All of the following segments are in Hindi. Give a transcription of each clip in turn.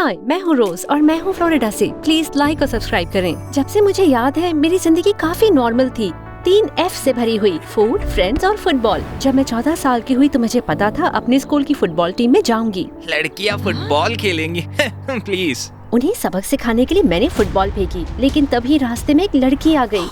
हाय, मैं हूँ रोज और मैं हूँ फ्लोरिडा से। प्लीज लाइक और सब्सक्राइब करें। जब से मुझे याद है मेरी जिंदगी काफी नॉर्मल थी, 3 F से भरी हुई, फूड, फ्रेंड्स और फुटबॉल। जब मैं 14 साल की हुई तो मुझे पता था अपने स्कूल की फुटबॉल टीम में जाऊंगी। लड़कियां फुटबॉल खेलेंगी प्लीज। उन्हें सबक सिखाने के लिए मैंने फुटबॉल फेंकी, लेकिन तभी रास्ते में एक लड़की आ गई।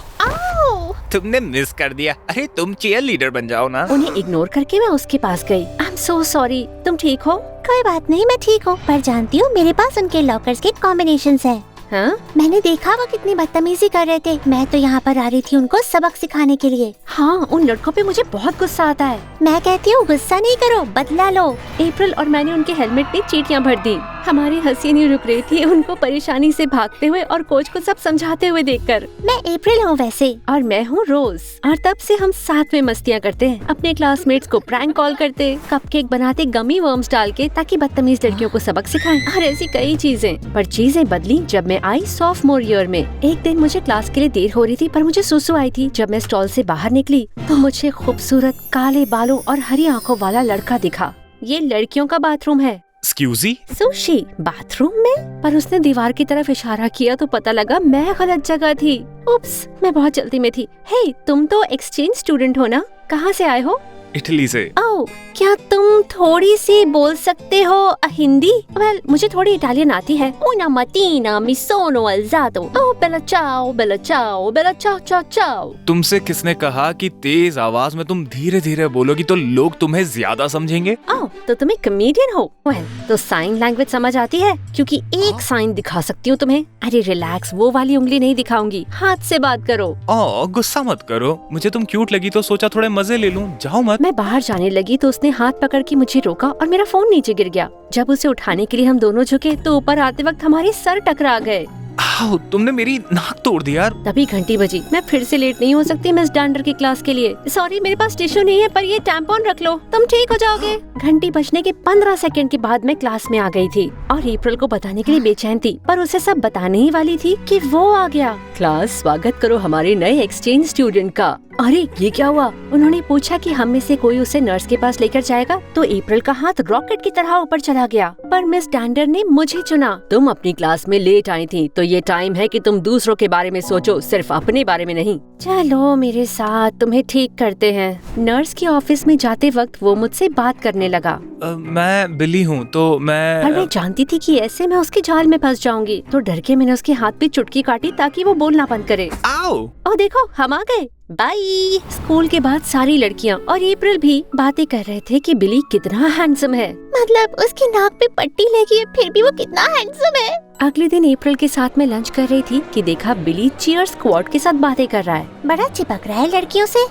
तुमने मिस कर दिया। अरे तुम चीयर लीडर बन जाओ ना। उन्हें इग्नोर करके मैं उसके पास गई। आई एम सो सॉरी, तुम ठीक हो? कोई बात नहीं, मैं ठीक हूँ, पर जानती हूँ मेरे पास उनके लॉकर्स के कॉम्बिनेशंस हैं। हाँ? मैंने देखा वो कितनी बदतमीजी कर रहे थे। मैं तो यहाँ पर आ रही थी उनको सबक सिखाने के लिए। हाँ, उन लड़कों पे मुझे बहुत गुस्सा आता है। मैं कहती हूँ गुस्सा नहीं करो, बदला लो। अप्रैल और मैंने उनके हेलमेट में चींटियां भर दी। हमारी हंसी नहीं रुक रही थी उनको परेशानी से भागते हुए और कोच को सब समझाते हुए देखकर। मैं अप्रैल हूँ वैसे। और मैं हूँ रोज। और तब से हम साथ में मस्तियाँ करते हैं, अपने क्लासमेट्स को प्रैंक कॉल करते, कपकेक बनाते गमी वर्म्स डाल के ताकि बदतमीज लड़कियों को सबक सिखाएं और ऐसी कई चीजें। पर चीजें बदली जब मैं आई सॉफ्टमोर ईयर में। एक दिन मुझे क्लास के लिए देर हो रही थी, पर मुझे सुसु आई थी। जब मैं स्टॉल से बाहर निकली तो मुझे खूबसूरत काले बालों और हरी आंखों वाला लड़का दिखा। ये लड़कियों का बाथरूम है। एक्सक्यूजी? सुशी बाथरूम में? पर उसने दीवार की तरफ इशारा किया तो पता लगा मैं गलत जगह थी। उप्स, मैं बहुत जल्दी में थी। हे, तुम तो एक्सचेंज स्टूडेंट हो ना? कहाँ से आए हो? इटली से। ओह, क्या तुम थोड़ी सी बोल सकते हो हिंदी? वेल, मुझे थोड़ी इटालियन आती है। Una mattina mi sono alzato. Oh, bella ciao, bella ciao, bella ciao, ciao, ciao. तुमसे किसने कहा कि तेज आवाज में तुम धीरे धीरे बोलोगी तो लोग तुम्हें ज्यादा समझेंगे? ओह, तो तुम एक कमेडियन हो? वेल, तो साइन लैंग्वेज समझ आती है, क्योंकि एक साइन दिखा सकती हूँ तुम्हें। अरे रिलैक्स, वो वाली उंगली नहीं दिखाऊंगी, हाथ से बात करो। ओह, गुस्सा मत करो। मुझे तुम क्यूट लगी तो सोचा थोड़े मजे ले लूं। जाओ मत। मैं बाहर जाने लगी तो उसने हाथ पकड़ के मुझे रोका और मेरा फोन नीचे गिर गया। जब उसे उठाने के लिए हम दोनों झुके तो ऊपर आते वक्त हमारे सर टकरा गए। आओ, तुमने मेरी नाक तोड़ दी यार। तभी घंटी बजी। मैं फिर से लेट नहीं हो सकती मिस डांडर की क्लास के लिए। सॉरी, मेरे पास टिश्यू नहीं है, पर ये टैम्पॉन रख लो, तुम ठीक हो जाओगे। घंटी बजने के 15 सेकंड के बाद मैं क्लास में आ गई थी और अप्रैल को बताने के लिए बेचैन थी, पर उसे सब बताने ही वाली थी कि वो आ गया। क्लास, स्वागत करो हमारे नए एक्सचेंज स्टूडेंट का। अरे ये क्या हुआ? उन्होंने पूछा कि हम में से कोई उसे नर्स के पास लेकर जाएगा, तो अप्रैल का हाथ रॉकेट की तरह ऊपर चला गया। पर मिस डांडर ने मुझे चुना। तुम अपनी क्लास में लेट आई थी, तो ये टाइम है कि तुम दूसरों के बारे में सोचो, सिर्फ अपने बारे में नहीं। चलो मेरे साथ, तुम्हें ठीक करते हैं। नर्स के ऑफिस में जाते वक्त वो मुझसे बात करने लगा। मैं बिली हूँ, तो मैं जानती थी कि ऐसे मैं उसके जाल में फंस जाऊंगी, तो डर के मैंने उसके हाथ पे चुटकी काटी ताकि वो बोलना बंद करे। आओ। ओ देखो, हम आ गए। बाय। स्कूल के बाद सारी लड़कियाँ और अप्रैल भी बातें कर रहे थे कि बिली कितना हैंडसम है। मतलब उसकी नाक पे पट्टी लगी है, फिर भी वो कितना हैंडसम है। अगले दिन अप्रैल के साथ में लंच कर रही थी कि देखा बिली चीयर स्क्वाड के साथ बातें कर रहा है। बड़ा चिपक रहा है लड़कियों से।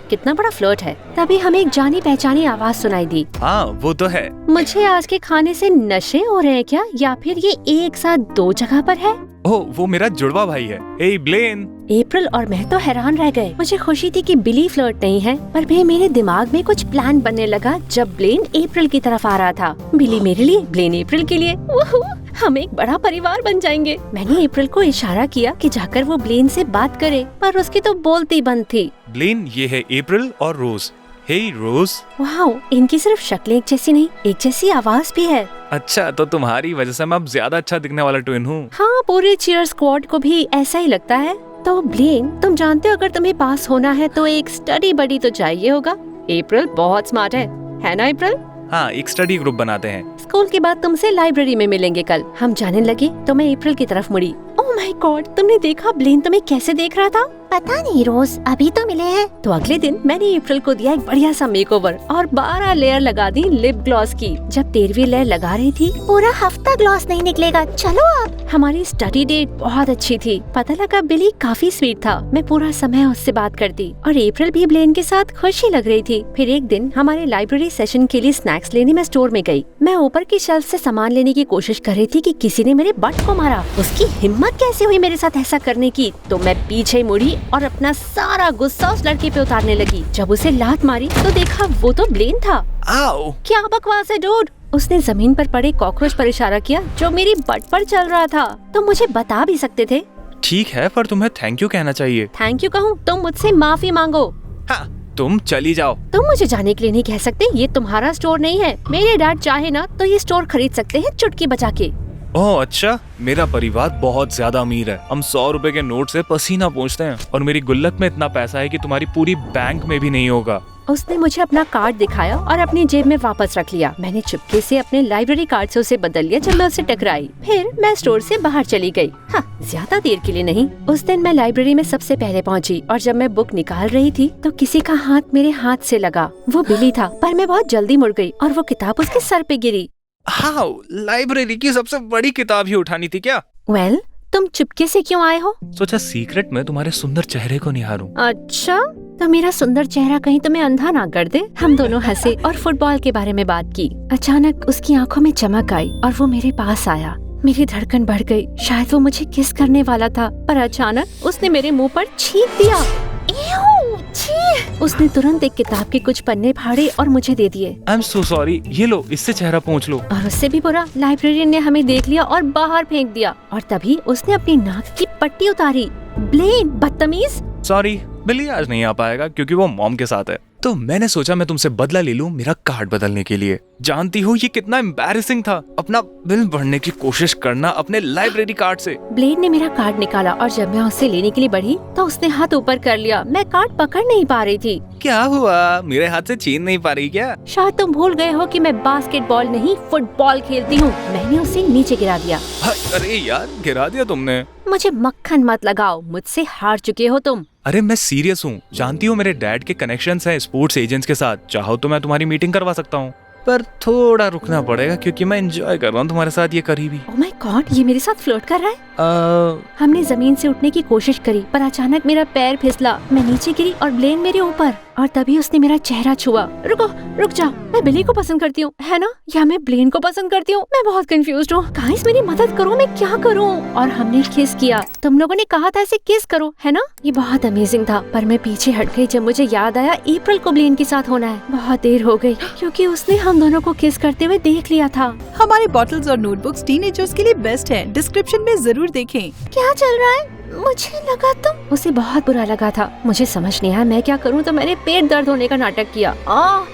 कितना बड़ा फ्लर्ट है। तभी हमें एक जानी पहचानी आवाज सुनाई दी। हाँ, वो तो है। मुझे आज के खाने से नशे हो रहे हैं क्या, या फिर ये एक साथ 2 जगह पर है? ओह, वो मेरा जुड़वा भाई है। हे ब्लेन। अप्रैल और मैं तो हैरान रह गए। मुझे खुशी थी कि बिली फ्लर्ट नहीं है, पर भी मेरे दिमाग में कुछ प्लान बनने लगा जब ब्लेन अप्रैल की तरफ आ रहा था। बिली मेरे लिए, ब्लेन अप्रैल के लिए। हम एक बड़ा परिवार बन जाएंगे। मैंने अप्रैल को इशारा किया कि जाकर वो ब्लेन से बात करे, पर उसकी तो बोलती बंद थी। ब्लेन, ये है अप्रैल और रोज। हे रोज। वाओ, इनकी सिर्फ शक्लें एक जैसी नहीं, एक जैसी आवाज भी है। अच्छा, तो तुम्हारी वजह से मैं अब ज्यादा अच्छा दिखने वाला ट्विन हूँ। हाँ, पूरे चीयर स्क्वाड को भी ऐसा ही लगता है। तो ब्लेन, तुम जानते हो अगर तुम्हें पास होना है तो एक स्टडी बडी तो चाहिए होगा। अप्रैल बहुत स्मार्ट है ना अप्रैल? हाँ, एक स्टडी ग्रुप बनाते हैं। स्कूल के बाद तुमसे लाइब्रेरी में मिलेंगे कल। हम जाने लगे तो मैं अप्रैल की तरफ मुड़ी। ओह माय गॉड, तुमने देखा ब्लेन तुम्हें कैसे देख रहा था? पता नहीं रोज, अभी तो मिले हैं। तो अगले दिन मैंने अप्रैल को दिया एक बढ़िया सा मेकओवर और 12 लेयर लगा दी लिप ग्लॉस की। जब 13वीं लेयर लगा रही थी, पूरा हफ्ता ग्लॉस नहीं निकलेगा। चलो अब। हमारी स्टडी डेट बहुत अच्छी थी। पता लगा बिली काफी स्वीट था। मैं पूरा समय उससे बात करती और अप्रैल भी ब्लेन के साथ खुशी लग रही थी। फिर एक दिन हमारे लाइब्रेरी सेशन के लिए स्नैक्स लेने मैं स्टोर में गई। मैं ऊपर की शेल्फ से सामान लेने की कोशिश कर रही थी कि किसी ने मेरे बट को मारा। उसकी हिम्मत कैसे हुई मेरे साथ ऐसा करने की? तो मैं पीछे मुड़ी और अपना सारा गुस्सा उस लड़के पे उतारने लगी। जब उसे लात मारी तो देखा वो तो ब्लेन था। आओ। क्या बकवास है डूड? उसने जमीन पर पड़े कॉकरोच पर इशारा किया जो मेरी बट पर चल रहा था। तुम मुझे बता भी सकते थे। ठीक है, पर तुम्हें थैंक यू कहना चाहिए। थैंक यू कहूँ? तुम मुझसे माफी मांगो। हाँ, तुम चली जाओ। तुम मुझे जाने के लिए नहीं कह सकते। ये तुम्हारा स्टोर नहीं है। मेरे डैड चाहे ना तो ये स्टोर खरीद सकते हैं चुटकी बजा के। ओह अच्छा, मेरा परिवार बहुत ज्यादा अमीर है। हम 100 रुपए के नोट से पसीना पोंछते हैं और मेरी गुल्लक में इतना पैसा है कि तुम्हारी पूरी बैंक में भी नहीं होगा। उसने मुझे अपना कार्ड दिखाया और अपनी जेब में वापस रख लिया। मैंने चुपके से अपने लाइब्रेरी कार्ड से उसे बदल लिया जब मैं उससे टकराई। फिर मैं स्टोर से बाहर चली गई। हाँ, ज्यादा देर के लिए नहीं। उस दिन मैं लाइब्रेरी में सबसे पहले पहुंची और जब मैं बुक निकाल रही थी तो किसी का हाथ मेरे हाथ से लगा। वो बिली था, पर मैं बहुत जल्दी मुड़ गई और वो किताब उसके सर पे गिरी। हाँ, लाइब्रेरी की सबसे बड़ी किताब ही उठानी थी क्या? वेल, तुम चुपके से क्यों आए हो? सोचा सीक्रेट में तुम्हारे सुंदर चेहरे को निहारूं। अच्छा, तो मेरा सुंदर चेहरा कहीं तुम्हें अंधा ना कर दे। हम दोनों हंसे और फुटबॉल के बारे में बात की। अचानक उसकी आंखों में चमक आई और वो मेरे पास आया। मेरी धड़कन बढ़ गई। शायद वो मुझे किस करने वाला था, पर अचानक उसने मेरे मुंह पर छींक दिया। उसने तुरंत एक किताब के कुछ पन्ने फाड़े और मुझे दे दिए। आई एम सो सॉरी, ये लो, इससे चेहरा पोंछ लो। और उससे भी बुरा, लाइब्रेरियन ने हमें देख लिया और बाहर फेंक दिया। और तभी उसने अपनी नाक की पट्टी उतारी। ब्लेन, बदतमीज। सॉरी, बिली आज नहीं आ पाएगा क्योंकि वो मॉम के साथ है। तो मैंने सोचा मैं तुमसे बदला ले लूं मेरा कार्ड बदलने के लिए। जानती हो ये कितना एम्बैरेसिंग था, अपना बिल भरने की कोशिश करना अपने लाइब्रेरी कार्ड से। ब्लेड ने मेरा कार्ड निकाला और जब मैं उससे लेने के लिए बढ़ी तो उसने हाथ ऊपर कर लिया। मैं कार्ड पकड़ नहीं पा रही थी। क्या हुआ, मेरे हाथ से छीन नहीं पा रही क्या? शायद तुम भूल गए हो कि मैं बास्केटबॉल नहीं फुटबॉल खेलती हूँ। मैंने उसे नीचे गिरा दिया। अरे यार, गिरा दिया तुमने। मुझे मक्खन मत लगाओ, मुझसे हार चुके हो तुम। अरे मैं सीरियस हूँ। जानती हो मेरे डैड के कनेक्शंस हैं स्पोर्ट्स एजेंट्स के साथ। चाहो तो मैं तुम्हारी मीटिंग करवा सकता हूँ, पर थोड़ा रुकना पड़ेगा क्योंकि मैं एंजॉय कर रहा हूँ तुम्हारे साथ ये करीबी। ओह माय गॉड, ये मेरे साथ फ्लर्ट कर रहा है। हमने जमीन से उठने की कोशिश करी पर अचानक मेरा पैर फिसला। मैं नीचे गिरी और ब्लेन मेरे ऊपर। और तभी उसने मेरा चेहरा छुआ। रुको, रुक जाओ, मैं बिली को पसंद करती हूँ, है ना? या मैं ब्लेन को पसंद करती हूँ? मैं बहुत कंफ्यूज्ड हूँ। गाइस, मेरी मदद करो, मैं क्या करूँ? और हमने किस किया। तुम लोगों ने कहा था इसे किस करो, है ना? ये बहुत अमेजिंग था, पर मैं पीछे हट गई जब मुझे याद आया अप्रैल को ब्लेन के साथ होना है। बहुत देर हो गई क्योंकि उसने हम दोनों को किस करते हुए देख लिया था। हमारे बॉटल्स और नोटबुक्स टीनेजर्स के लिए बेस्ट हैं। डिस्क्रिप्शन में जरूर देखें। क्या चल रहा है? मुझे लगा तुम। उसे बहुत बुरा लगा था। मुझे समझ नहीं आया मैं क्या करूं, तो मैंने पेट दर्द होने का नाटक किया।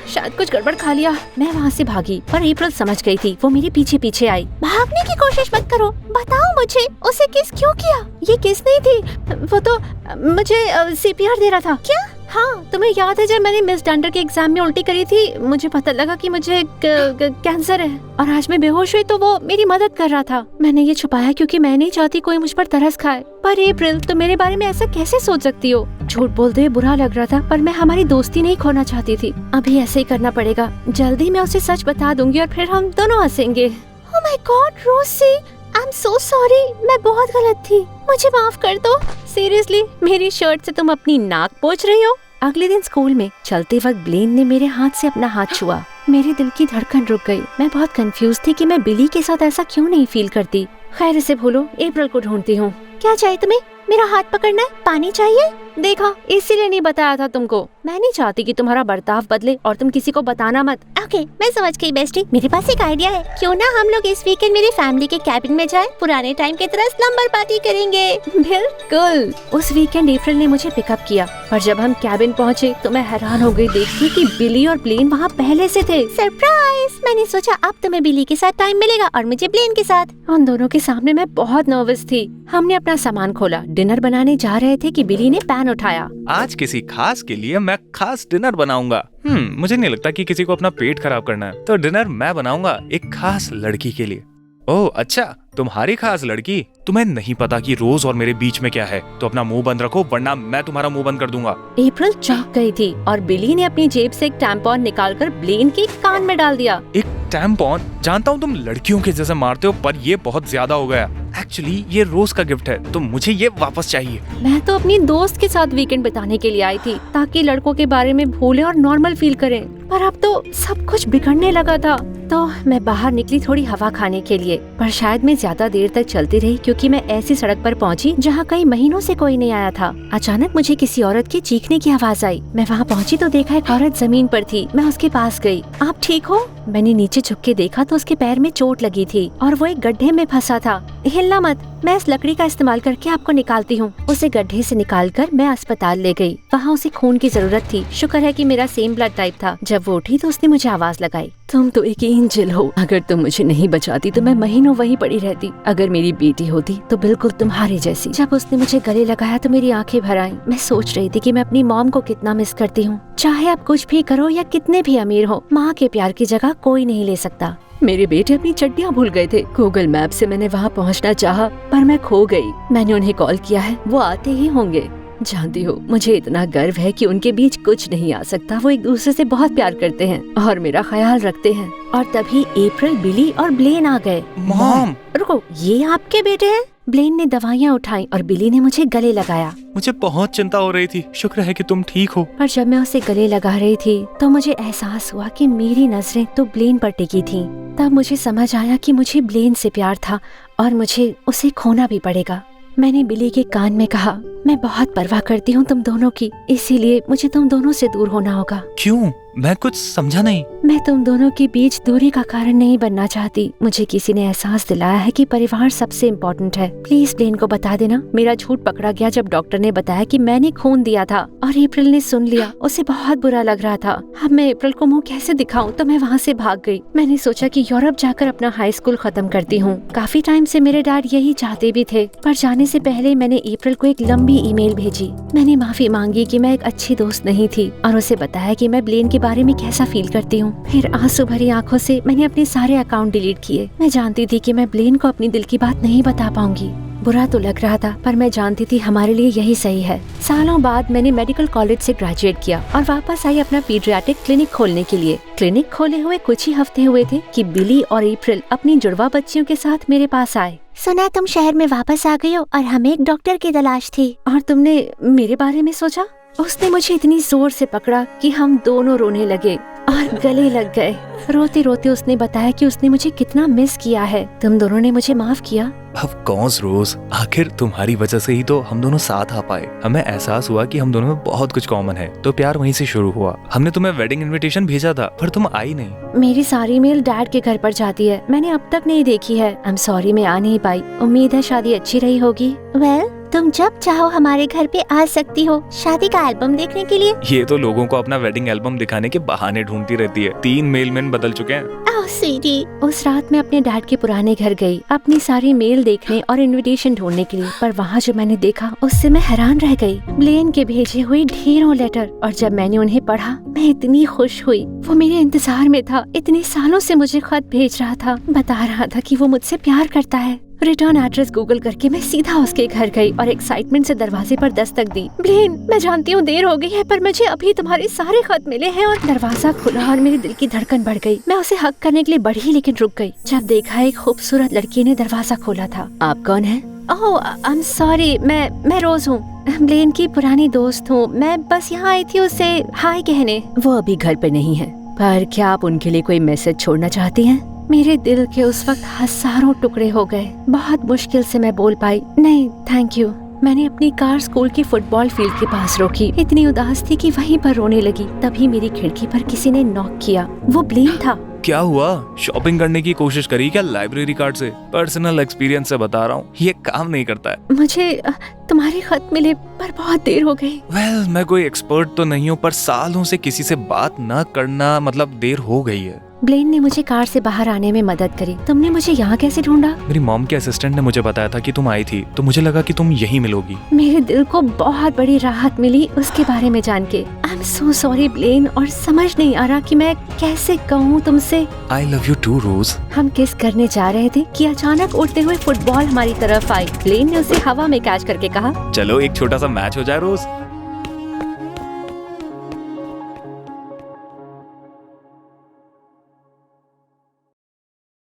शायद कुछ गड़बड़ खा लिया। मैं वहाँ से भागी पर अप्रैल समझ गई थी। वो मेरे पीछे पीछे आई। भागने की कोशिश मत करो, बताओ मुझे उसे किस क्यों किया? ये किस नहीं थी, वो तो मुझे CPR दे रहा था। क्या? हाँ, तुम्हें याद है जब मैंने मिस डंडर के एग्जाम में उल्टी करी थी? मुझे पता लगा कि मुझे कैंसर है और आज मैं बेहोश हुई तो वो मेरी मदद कर रहा था। मैंने ये छुपाया क्योंकि मैं नहीं चाहती कोई मुझ पर तरस खाए। पर अप्रैल, तुम मेरे बारे में ऐसा कैसे सोच सकती हो? झूठ बोलते हुए बुरा लग रहा था, पर मैं हमारी दोस्ती नहीं खोना चाहती थी। अभी ऐसे ही करना पड़ेगा। जल्दी मैं उसे सच बता दूंगी और फिर हम दोनों हंसेंगे। Oh my God Rosie, I am so sorry, मैं बहुत गलत थी, मुझे माफ कर दो। सीरियसली, मेरी शर्ट से तुम अपनी नाक पोंछ रही हो? अगले दिन स्कूल में चलते वक्त ब्लेन ने मेरे हाथ से अपना हाथ छुआ। मेरे दिल की धड़कन रुक गई। मैं बहुत कंफ्यूज थी कि मैं बिली के साथ ऐसा क्यों नहीं फील करती। खैर, इसे भूलो, अप्रैल को ढूंढती हूँ। क्या चाहिए तुम्हें? मेरा हाथ पकड़ना है? पानी चाहिए? देखा, इसीलिए नहीं बताया था तुमको। मैं नहीं चाहती कि तुम्हारा बर्ताव बदले और तुम किसी को बताना मत। ओके, मैं समझ गई बेस्टी। मेरे पास एक आइडिया है। क्यों ना हम लोग इस वीकेंड मेरी फैमिली के कैबिन में जाएं? पुराने टाइम की तरह स्लम्बर पार्टी करेंगे। बिल्कुल। उस वीकेंड अप्रैल ने मुझे पिकअप किया और जब हम कैबिन पहुँचे तो मैं हैरान हो गई देख के कि बिली और ब्लेन वहाँ पहले से थे। सरप्राइज! मैंने सोचा अब तुम्हें बिली के साथ टाइम मिलेगा और मुझे ब्लेन के साथ। उन दोनों के सामने मैं बहुत नर्वस थी। हमने अपना सामान खोला। डिनर बनाने जा रहे थे कि बिली ने पैन उठाया। आज किसी खास के लिए मैं खास डिनर बनाऊंगा। मुझे नहीं लगता कि किसी को अपना पेट खराब करना है, तो डिनर मैं बनाऊंगा एक खास लड़की के लिए। ओह अच्छा, तुम्हारी खास लड़की? तुम्हें नहीं पता कि रोज और मेरे बीच में क्या है, तो अपना मुंह बंद रखो वरना मैं तुम्हारा मुंह बंद कर दूंगा। अप्रैल चौंक गई थी और बिली ने अपनी जेब से एक टैम्पॉन निकालकर ब्लेन के कान में डाल दिया। एक टैम्पॉन? जानता हूँ तुम लड़कियों के जैसे मारते हो, पर ये बहुत ज्यादा हो गया। एक्चुअली ये रोज का गिफ्ट है, तो मुझे ये वापस चाहिए। मैं तो अपनी दोस्त के साथ वीकेंड बिताने के लिए आई थी ताकि लड़कों के बारे में भूले और नॉर्मल फील करें, पर अब तो सब कुछ बिगड़ने लगा था। तो मैं बाहर निकली थोड़ी हवा खाने के लिए, पर शायद मैं ज्यादा देर तक चलती रही क्योंकि मैं ऐसी सड़क पर पहुंची जहां कई महीनों से कोई नहीं आया था। अचानक मुझे किसी औरत के चीखने की आवाज आई। मैं वहां पहुंची तो देखा एक औरत जमीन पर थी। मैं उसके पास गई। आप ठीक हो? मैंने नीचे झुक के देखा तो उसके पैर में चोट लगी थी और वो एक गड्ढे में फंसा था। हिलना मत, मैं इस लकड़ी का इस्तेमाल करके आपको निकालती हूँ। उसे गड्ढे से निकालकर मैं अस्पताल ले गई। वहाँ उसे खून की जरूरत थी। शुक्र है कि मेरा सेम ब्लड टाइप था। जब जब वो उठी तो उसने मुझे आवाज लगाई, तुम तो एक एंजल हो। अगर तुम मुझे नहीं बचाती तो मैं महीनों वहीं पड़ी रहती। अगर मेरी बेटी होती तो बिल्कुल तुम्हारी जैसी। जब उसने मुझे गले लगाया तो मेरी आंखें भर आईं। मैं सोच रही थी कि मैं अपनी मॉम को कितना मिस करती हूँ। चाहे आप कुछ भी करो या कितने भी अमीर हो, माँ के प्यार की जगह कोई नहीं ले सकता। मेरे बेटे अपनी चड्डियाँ भूल गए थे। गूगल मैप से मैंने वहाँ पहुँचना चाहा, पर मैं खो गई। मैंने उन्हें कॉल किया है, वो आते ही होंगे। जानती हो, मुझे इतना गर्व है कि उनके बीच कुछ नहीं आ सकता। वो एक दूसरे से बहुत प्यार करते हैं और मेरा ख्याल रखते हैं। और तभी अप्रैल, बिली और ब्लेन आ गए। मॉम, रुको, ये आपके बेटे हैं? ब्लेन ने दवाइयाँ उठाई और बिली ने मुझे गले लगाया। मुझे बहुत चिंता हो रही थी। शुक्र है कि तुम ठीक हो। पर जब मैं उसे गले लगा रही थी तो मुझे एहसास हुआ कि मेरी नजरें तो ब्लेन पर टिकी थीं। तब मुझे समझ आया कि मुझे ब्लेन से प्यार था और मुझे उसे खोना भी पड़ेगा। मैंने बिली के कान में कहा, मैं बहुत परवाह करती हूँ तुम दोनों की, इसीलिए मुझे तुम दोनों से दूर होना होगा। क्यों? मैं कुछ समझा नहीं। मैं तुम दोनों के बीच दूरी का कारण नहीं बनना चाहती। मुझे किसी ने एहसास दिलाया है कि परिवार सबसे इम्पोर्टेंट है। प्लीज ब्लेन को बता देना। मेरा झूठ पकड़ा गया जब डॉक्टर ने बताया कि मैंने खून दिया था और अप्रैल ने सुन लिया। उसे बहुत बुरा लग रहा था। अब मैं अप्रैल को मुंह कैसे दिखाऊं, तो मैं वहाँ से भाग गई। मैंने सोचा कि यूरोप जाकर अपना हाई स्कूल खत्म करती हूँ। काफी टाइम से मेरे डैड यही चाहते भी थे, पर जाने से पहले मैंने अप्रैल को एक लंबी ईमेल भेजी। मैंने माफी मांगी कि मैं एक अच्छी दोस्त नहीं थी और उसे बताया कि मैं ब्लेन के बारे में कैसा फील करती हूँ। फिर आंसू भरी आंखों से मैंने अपने सारे अकाउंट डिलीट किए। मैं जानती थी कि मैं ब्लेन को अपनी दिल की बात नहीं बता पाऊंगी। बुरा तो लग रहा था, पर मैं जानती थी हमारे लिए यही सही है। सालों बाद मैंने मेडिकल कॉलेज से ग्रेजुएट किया और वापस आई अपना पीडियाट्रिक क्लिनिक खोलने के लिए। क्लिनिक खोले हुए कुछ ही हफ्ते हुए थे कि बिली और अप्रैल अपनी जुड़वा बच्चियों के साथ मेरे पास आए। सुना तुम शहर में वापस आ गई हो और हमें एक डॉक्टर की तलाश थी। और तुमने मेरे बारे में सोचा? उसने मुझे इतनी जोर से पकड़ा कि हम दोनों रोने लगे और गले लग गए। रोते रोते उसने बताया कि उसने मुझे कितना मिस किया है। तुम दोनों ने मुझे माफ किया। ऑफ कोर्स रोज, आखिर तुम्हारी वजह से ही तो हम दोनों साथ आ पाए। हमें एहसास हुआ कि हम दोनों में बहुत कुछ कॉमन है, तो प्यार वहीं से शुरू हुआ। हमने तुम्हें वेडिंग इनविटेशन भेजा था, पर तुम आई नहीं। मेरी सारी मेल डैड के घर पर जाती है, मैंने अब तक नहीं देखी है। आई एम सॉरी, मैं आ नहीं पाई। उम्मीद है शादी अच्छी रही होगी। वेल, तुम जब चाहो हमारे घर पे आ सकती हो शादी का एल्बम देखने के लिए। ये तो लोगों को अपना वेडिंग एल्बम दिखाने के बहाने ढूंढती रहती है। 3 मेलमैन बदल चुके हैं। ओह स्वीटी। उस रात मैं अपने डैड के पुराने घर गई अपनी सारी मेल देखने और इनविटेशन ढूंढने के लिए, पर वहाँ जो मैंने देखा उससे मैं हैरान रह गई। ब्लेन के भेजे हुए ढेरों लेटर, और जब मैंने उन्हें पढ़ा मैं इतनी खुश हुई। वो मेरे इंतजार में था, इतने सालों से मुझे खत भेज रहा था, बता रहा था कि वो मुझसे प्यार करता है। रिटर्न एड्रेस गूगल करके मैं सीधा उसके घर गई और एक्साइटमेंट से दरवाजे पर दस्तक दी। ब्लेन, मैं जानती हूँ देर हो गई है, पर मुझे अभी तुम्हारे सारे खत मिले हैं। और दरवाजा खुला और मेरे दिल की धड़कन बढ़ गई। मैं उसे हक करने के लिए बढ़ी, लेकिन रुक गई जब देखा एक खूबसूरत लड़की ने दरवाजा खोला था। आप कौन है? ओह, आई एम सॉरी, मैं रोज हूँ, ब्लेन की पुरानी दोस्त हूँ। मैं बस यहाँ आई थी उससे हाय कहने। वो अभी घर पे नहीं है, पर क्या आप उनके लिए कोई मैसेज छोड़ना चाहती हैं? मेरे दिल के उस वक्त हजारों टुकड़े हो गए। बहुत मुश्किल से मैं बोल पाई, नहीं थैंक यू। मैंने अपनी कार स्कूल के फुटबॉल फील्ड के पास रोकी। इतनी उदास थी कि वहीं पर रोने लगी। तभी मेरी खिड़की पर किसी ने नॉक किया। वो ब्लेन था। क्या हुआ? शॉपिंग करने की कोशिश करी क्या लाइब्रेरी कार्ड से? पर्सनल एक्सपीरियंस से बता रहा हूँ, ये काम नहीं करता है। मुझे तुम्हारे खत मिले पर बहुत देर हो गई। वेल, मैं कोई एक्सपर्ट तो नहीं हूँ, पर सालों से किसी से बात न करना मतलब देर हो गई है। ब्लेन ने मुझे कार से बाहर आने में मदद करी। तुमने मुझे यहाँ कैसे ढूंढा? मेरी मॉम के असिस्टेंट ने मुझे बताया था कि तुम आई थी, तो मुझे लगा कि तुम यहीं मिलोगी। मेरे दिल को बहुत बड़ी राहत मिली उसके बारे में जान के। आई एम सो सॉरी ब्लेन, और समझ नहीं आ रहा कि मैं कैसे कहूँ तुमसे। I love you two rows. हम किस करने जा रहे थे कि अचानक उड़ते हुए फुटबॉल हमारी तरफ आई। ब्लेन ने उसे हवा में कैच करके कहा, चलो एक छोटा सा मैच हो जाए रोज।